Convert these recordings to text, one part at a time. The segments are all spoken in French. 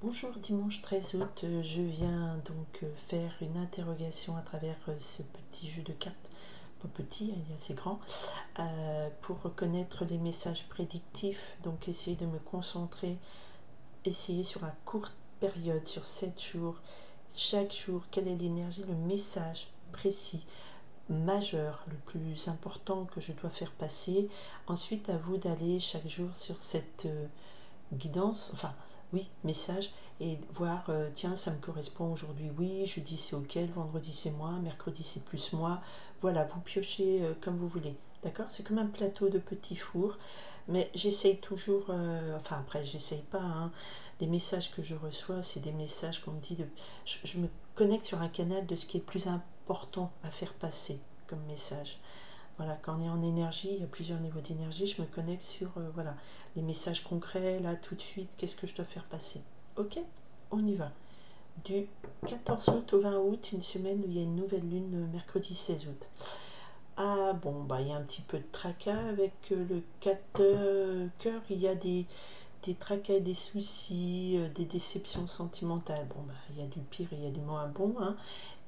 Bonjour, dimanche 13 août, je viens donc faire une interrogation à travers ce petit jeu de cartes, pas petit, il est assez grand, pour reconnaître les messages prédictifs, donc essayer de me concentrer, essayer sur la courte période, sur 7 jours, chaque jour, quelle est l'énergie, le message précis, majeur, le plus important que je dois faire passer. Ensuite, à vous d'aller chaque jour sur cette guidance, enfin oui, message, et voir, tiens, ça me correspond aujourd'hui, oui, jeudi c'est ok, le vendredi c'est moi, mercredi c'est plus moi, voilà, vous piochez comme vous voulez, d'accord? C'est comme un plateau de petits fours, mais j'essaye toujours, enfin après, j'essaye pas, hein, les messages que je reçois, c'est des messages qu'on me dit, je me connecte sur un canal de ce qui est plus important à faire passer comme message. Voilà, quand on est en énergie, il y a plusieurs niveaux d'énergie, je me connecte sur voilà, les messages concrets, là, tout de suite, qu'est-ce que je dois faire passer. Ok, on y va. Du 14 août au 20 août, une semaine où il y a une nouvelle lune, mercredi 16 août. Ah bon, bah il y a un petit peu de tracas avec le 4 cœur, il y a des tracas, des soucis, des déceptions sentimentales. Bon, bah il y a du pire et il y a du moins bon, hein.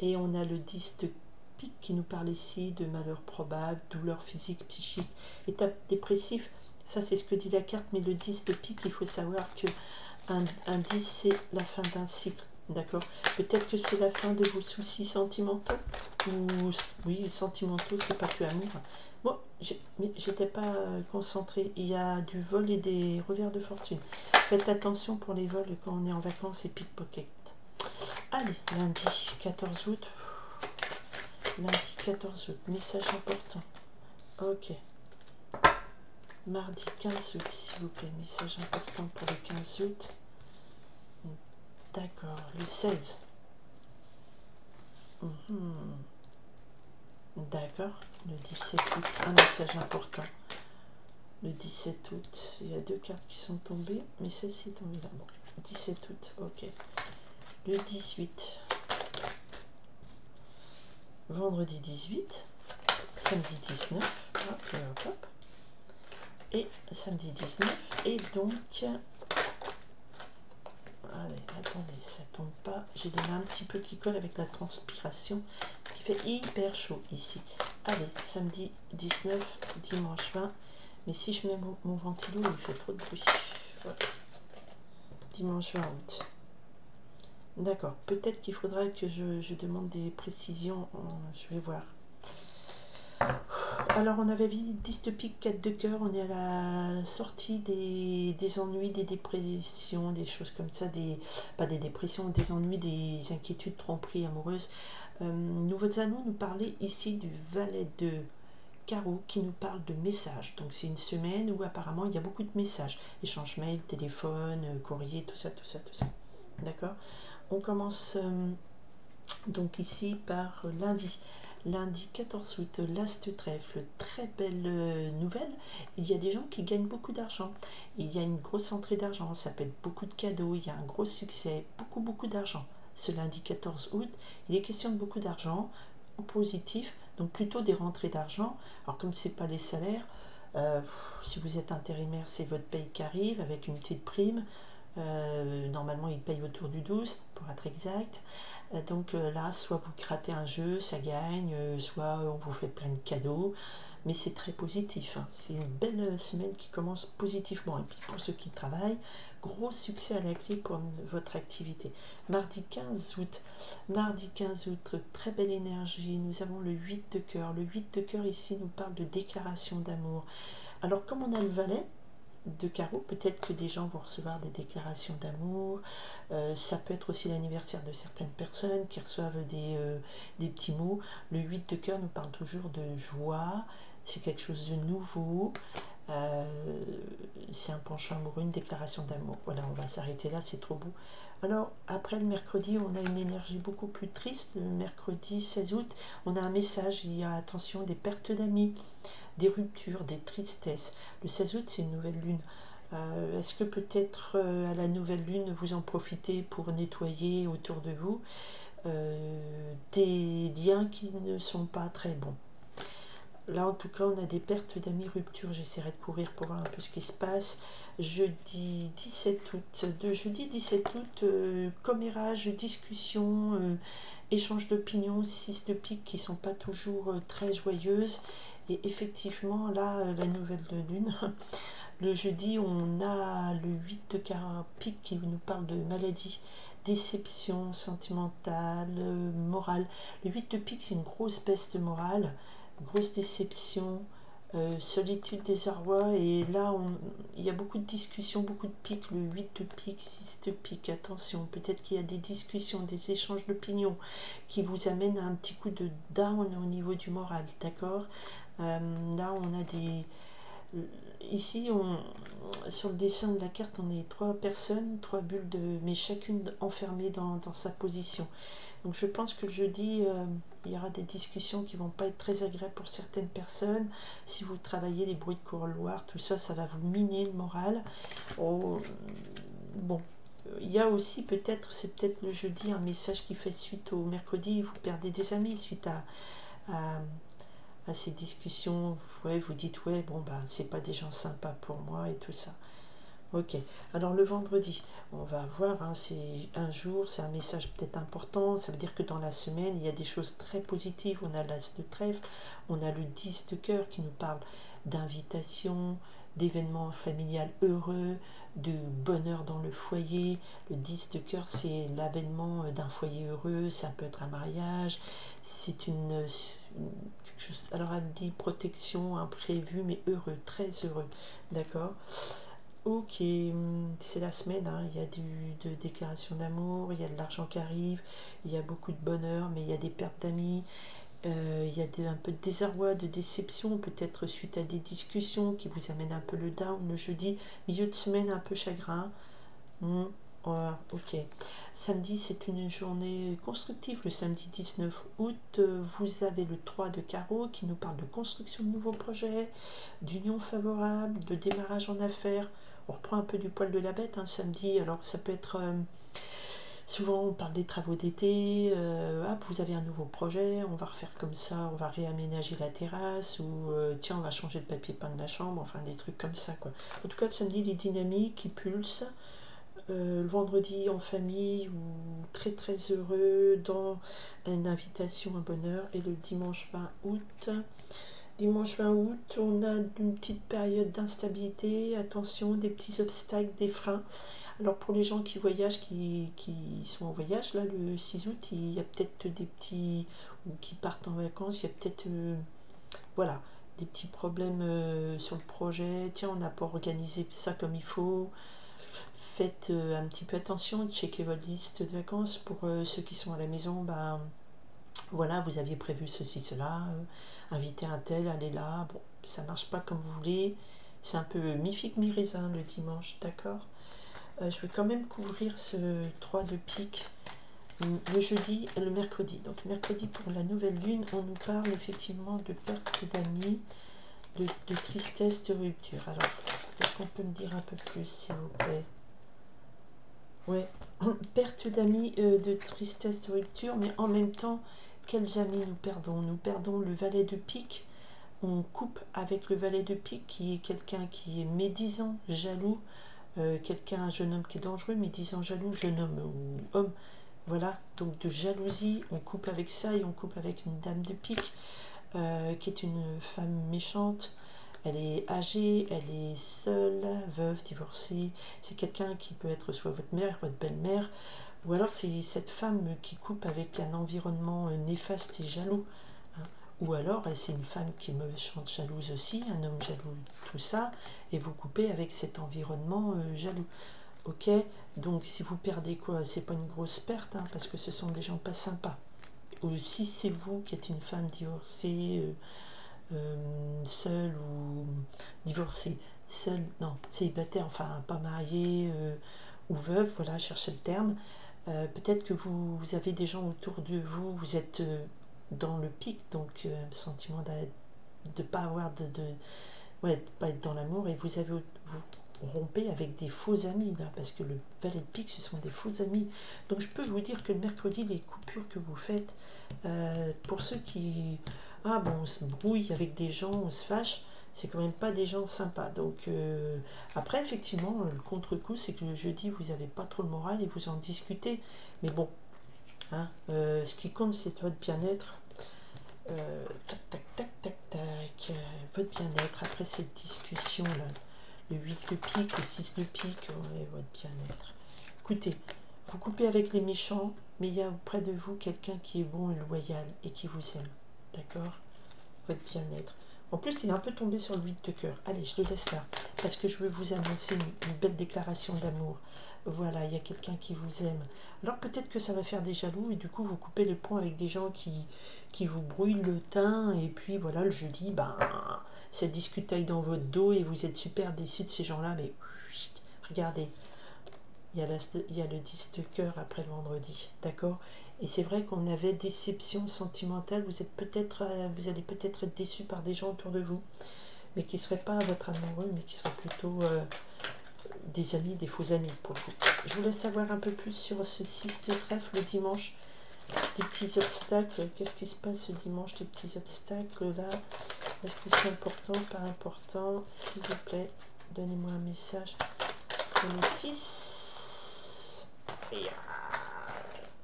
Et on a le 10 de pique qui nous parle ici de malheur probable, douleur physique, psychique, état dépressif. Ça, c'est ce que dit la carte, mais le 10 de pique, il faut savoir que un 10, c'est la fin d'un cycle. D'accord? Peut-être que c'est la fin de vos soucis sentimentaux. Ou, oui, sentimentaux, c'est pas que amour. Bon, j'étais pas concentrée. Il y a du vol et des revers de fortune. Faites attention pour les vols quand on est en vacances et pickpocket. Allez, lundi 14 août. Lundi 14 août, message important. Ok. Mardi 15 août, s'il vous plaît, message important pour le 15 août. D'accord, le 16. D'accord, le 17 août, un message important. Le 17 août, il y a deux cartes qui sont tombées, mais celle-ci est tombée là. Bon, 17 août, ok. Le 18, vendredi 18, samedi 19, hop, hop, hop. Et samedi 19, et donc... Allez, attendez, ça tombe pas. J'ai des mains un petit peu qui collent avec la transpiration, ce qui fait hyper chaud ici. Allez, samedi 19, dimanche 20. Mais si je mets mon ventilo, il fait trop de bruit. Voilà. Dimanche 20 août. D'accord, peut-être qu'il faudra que je demande des précisions. Je vais voir. Alors, on avait vu 10 de pique, 4 de cœur, on est à la sortie des ennuis, des dépressions, des choses comme ça, pas des dépressions, des ennuis, des inquiétudes, tromperies amoureuses. Nous allons nous parler ici du valet de carreau qui nous parle de messages. Donc, c'est une semaine où apparemment il y a beaucoup de messages, échange mail, téléphone, courrier, tout ça, tout ça, tout ça. D'accord? On commence donc ici par lundi. Lundi 14 août, l'As de trèfle, très belle nouvelle. Il y a des gens qui gagnent beaucoup d'argent. Il y a une grosse entrée d'argent, ça peut être beaucoup de cadeaux, il y a un gros succès, beaucoup d'argent. Ce lundi 14 août, il est question de beaucoup d'argent, en positif, donc plutôt des rentrées d'argent. Alors comme ce n'est pas les salaires, si vous êtes intérimaire, c'est votre paye qui arrive avec une petite prime. Normalement, il paye autour du 12 pour être exact. Donc là, soit vous grattez un jeu, ça gagne, soit on vous fait plein de cadeaux, mais c'est très positif, hein. C'est une belle semaine qui commence positivement. Et puis pour ceux qui travaillent, gros succès à la clé pour votre activité. Mardi 15 août, très belle énergie. Nous avons le 8 de cœur. Le 8 de cœur ici nous parle de déclaration d'amour. Alors comme on a le valet de carreau, peut-être que des gens vont recevoir des déclarations d'amour. Ça peut être aussi l'anniversaire de certaines personnes qui reçoivent des petits mots. Le 8 de cœur nous parle toujours de joie, c'est quelque chose de nouveau. C'est un penchant amoureux, une déclaration d'amour. Voilà, on va s'arrêter là, c'est trop beau. Alors, après le mercredi, on a une énergie beaucoup plus triste. Le mercredi 16 août, on a un message, il y a attention des pertes d'amis, des ruptures, des tristesses. Le 16 août, c'est une nouvelle lune. Est-ce que peut-être à la nouvelle lune, vous en profitez pour nettoyer autour de vous des liens qui ne sont pas très bons? Là, en tout cas, on a des pertes d'amis, rupture. J'essaierai de courir pour voir un peu ce qui se passe. Jeudi 17 août. De jeudi 17 août, commérage, discussion, échange d'opinions, 6 de pique qui ne sont pas toujours très joyeuses. Et effectivement, là, la nouvelle de lune, le jeudi, on a le 8 de pique qui nous parle de maladie, déception sentimentale, morale. Le 8 de pique, c'est une grosse baisse de morale, grosse déception, solitude, désarroi. Et là, il y a beaucoup de discussions, beaucoup de piques. Le 8 de pique, 6 de pique, attention, peut-être qu'il y a des discussions, des échanges d'opinions qui vous amènent à un petit coup de down au niveau du moral, d'accord. Là, on a des... Ici, sur le dessin de la carte, on est 3 personnes, 3 bulles, mais chacune enfermée dans sa position. Donc je pense que le jeudi, il y aura des discussions qui ne vont pas être très agréables pour certaines personnes. Si vous travaillez les bruits de couloir, tout ça, ça va vous miner le moral. Oh, bon, il y a aussi peut-être, c'est peut-être le jeudi, un message qui fait suite au mercredi, vous perdez des amis suite à ces discussions. Ouais, vous dites, ouais, bon, bah, c'est pas des gens sympas pour moi et tout ça. Ok, alors le vendredi, on va voir, hein, c'est un jour, c'est un message peut-être important, ça veut dire que dans la semaine, il y a des choses très positives, on a l'as de trèfle, on a le 10 de cœur qui nous parle d'invitation, d'événements familial heureux, de bonheur dans le foyer. Le 10 de cœur, c'est l'avènement d'un foyer heureux, ça peut être un mariage, c'est quelque chose, alors elle dit protection, imprévu, mais heureux, très heureux, d'accord. Ok, c'est la semaine, hein. Il y a de déclarations d'amour, il y a de l'argent qui arrive, il y a beaucoup de bonheur, mais il y a des pertes d'amis, il y a un peu de désarroi, de déception, peut-être suite à des discussions qui vous amènent un peu le down le jeudi, milieu de semaine un peu chagrin. Voilà, ok. Samedi, c'est une journée constructive. Le samedi 19 août, vous avez le 3 de carreau qui nous parle de construction de nouveaux projets, d'union favorable, de démarrage en affaires. On reprend un peu du poil de la bête, hein, samedi. Alors, ça peut être... souvent, on parle des travaux d'été. Hop, vous avez un nouveau projet, on va refaire comme ça, on va réaménager la terrasse, ou tiens, on va changer le papier peint de la chambre, enfin, des trucs comme ça, quoi. En tout cas, le samedi, il est dynamique, il pulse. Le vendredi en famille ou très très heureux dans une invitation à bonheur. Et le dimanche 20 août, on a une petite période d'instabilité, attention, des petits obstacles, des freins. Alors pour les gens qui voyagent, qui sont en voyage, là le 6 août, il y a peut-être des petits, ou qui partent en vacances, il y a peut-être, voilà, des petits problèmes sur le projet. Tiens, on n'a pas organisé ça comme il faut. Faites un petit peu attention, checkez votre liste de vacances. Pour ceux qui sont à la maison, ben voilà, vous aviez prévu ceci, cela, inviter un tel, aller là, bon, ça marche pas comme vous voulez, c'est un peu mi-figue, mi-raisin le dimanche, d'accord. Je vais quand même couvrir ce 3 de pique le jeudi et le mercredi. Donc mercredi pour la nouvelle lune, on nous parle effectivement de perte d'amis, de tristesse, de rupture. Alors, est-ce qu'on peut me dire un peu plus, s'il vous plaît? Ouais, perte d'amis, de tristesse, de rupture, mais en même temps, quels amis nous perdons? Nous perdons le valet de pique, on coupe avec le valet de pique qui est quelqu'un qui est médisant, jaloux, un jeune homme qui est dangereux, médisant, jaloux, jeune homme ou homme, voilà, donc de jalousie, on coupe avec ça et on coupe avec une dame de pique, qui est une femme méchante. Elle est âgée, elle est seule, veuve, divorcée. C'est quelqu'un qui peut être soit votre mère, votre belle-mère, ou alors c'est cette femme qui coupe avec un environnement néfaste et jaloux. Hein. Ou alors c'est une femme qui est méchante, jalouse aussi, un homme jaloux, tout ça, et vous coupez avec cet environnement jaloux. Ok, donc si vous perdez quoi, c'est pas une grosse perte, hein, parce que ce sont des gens pas sympas. Ou si c'est vous qui êtes une femme divorcée, seule ou divorcée, seule, non, célibataire, enfin pas mariée ou veuve, voilà, cherchez le terme. Peut-être que vous avez des gens autour de vous, vous êtes dans le pic, donc sentiment de ne pas avoir ouais, de pas être dans l'amour, et vous rompez avec des faux amis, là, parce que le valet de pique, ce sont des faux amis. Donc je peux vous dire que le mercredi, les coupures que vous faites, pour ceux qui ah bon, on se brouille avec des gens, on se fâche, c'est quand même pas des gens sympas. Donc après, effectivement, le contre-coup, c'est que le jeudi, vous n'avez pas trop le moral et vous en discutez. Mais bon, hein, ce qui compte, c'est votre bien-être. Tac, tac, tac, tac, tac. Votre bien-être après cette discussion-là. Le 8 de pique, le 6 de pique, ouais, votre bien-être. Écoutez, vous coupez avec les méchants, mais il y a auprès de vous quelqu'un qui est bon et loyal et qui vous aime. D'accord? Votre bien-être. En plus, il est un peu tombé sur le 8 de cœur. Allez, je le laisse là, parce que je veux vous annoncer une belle déclaration d'amour. Voilà, il y a quelqu'un qui vous aime. Alors peut-être que ça va faire des jaloux, et du coup, vous coupez les ponts avec des gens qui vous brouillent le teint, et puis voilà, le jeudi, ben, ça discutaille dans votre dos, et vous êtes super déçus de ces gens-là, mais chut, regardez, il y a le 10 de cœur après le vendredi, d'accord? Et c'est vrai qu'on avait déception sentimentale, vous allez peut-être être déçu par des gens autour de vous, mais qui ne seraient pas votre amoureux, mais qui seraient plutôt des amis, des faux amis pour vous. Je vous laisse savoir un peu plus sur ce 6 de trèfle le dimanche, des petits obstacles. Qu'est-ce qui se passe ce dimanche, des petits obstacles là? Est-ce que c'est important, pas important? S'il vous plaît, donnez-moi un message pour le 6.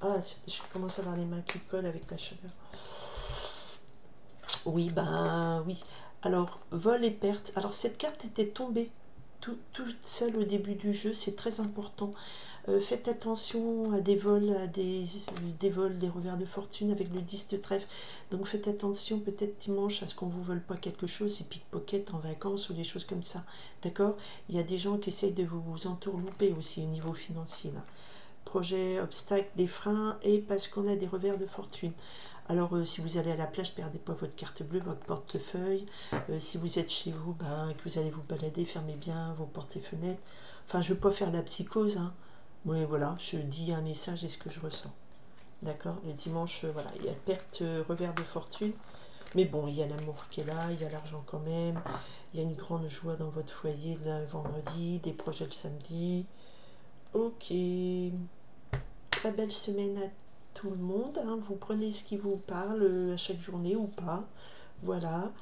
Ah, je commence à avoir les mains qui collent avec la chaleur. Oui, ben oui. Alors, vol et perte. Alors, cette carte était tombée toute seule au début du jeu. C'est très important. Faites attention à des vols, des vols, des revers de fortune avec le 10 de trèfle. Donc, faites attention peut-être dimanche à ce qu'on ne vous vole pas quelque chose, et pickpocket en vacances ou des choses comme ça. D'accord? Il y a des gens qui essayent de vous entourlouper aussi au niveau financier, là. Projet, obstacle, des freins, et parce qu'on a des revers de fortune. Alors, si vous allez à la plage, perdez pas votre carte bleue, votre portefeuille. Si vous êtes chez vous, ben, que vous allez vous balader, fermez bien vos portes et fenêtres. Enfin, je ne veux pas faire la psychose, hein. Mais voilà, je dis un message et ce que je ressens. D'accord? Le dimanche, voilà, il y a perte, revers de fortune. Mais bon, il y a l'amour qui est là, il y a l'argent quand même. Il y a une grande joie dans votre foyer le vendredi, des projets le samedi. Ok. Très belle semaine à tout le monde, hein. Vous prenez ce qui vous parle à chaque journée ou pas. Voilà.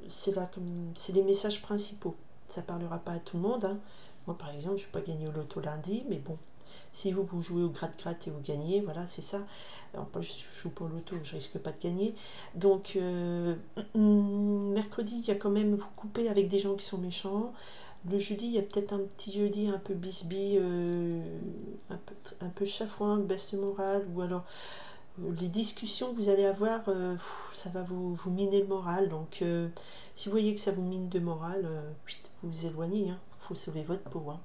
C'est là comme c'est les messages principaux. Ça parlera pas à tout le monde, hein. Moi par exemple, je ne vais pas gagner au loto lundi, mais bon, si vous jouez au gratte-gratte et vous gagnez, voilà, c'est ça. Alors pas je joue pas au loto, je risque pas de gagner. Donc mercredi, il y a quand même, vous coupez avec des gens qui sont méchants. Le jeudi, il y a peut-être un petit jeudi un peu bisbille, un peu chafouin, baisse de morale, ou alors les discussions que vous allez avoir, ça va vous miner le moral. Donc, si vous voyez que ça vous mine de morale, vous vous éloignez. Il faut sauver votre peau. Hein.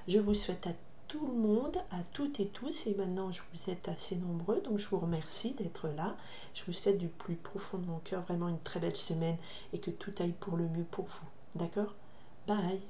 Je vous souhaite à tout le monde, à toutes et tous, et maintenant je vous êtes assez nombreux, donc je vous remercie d'être là. Je vous souhaite du plus profond de mon cœur vraiment une très belle semaine et que tout aille pour le mieux pour vous. D'accord? Bye!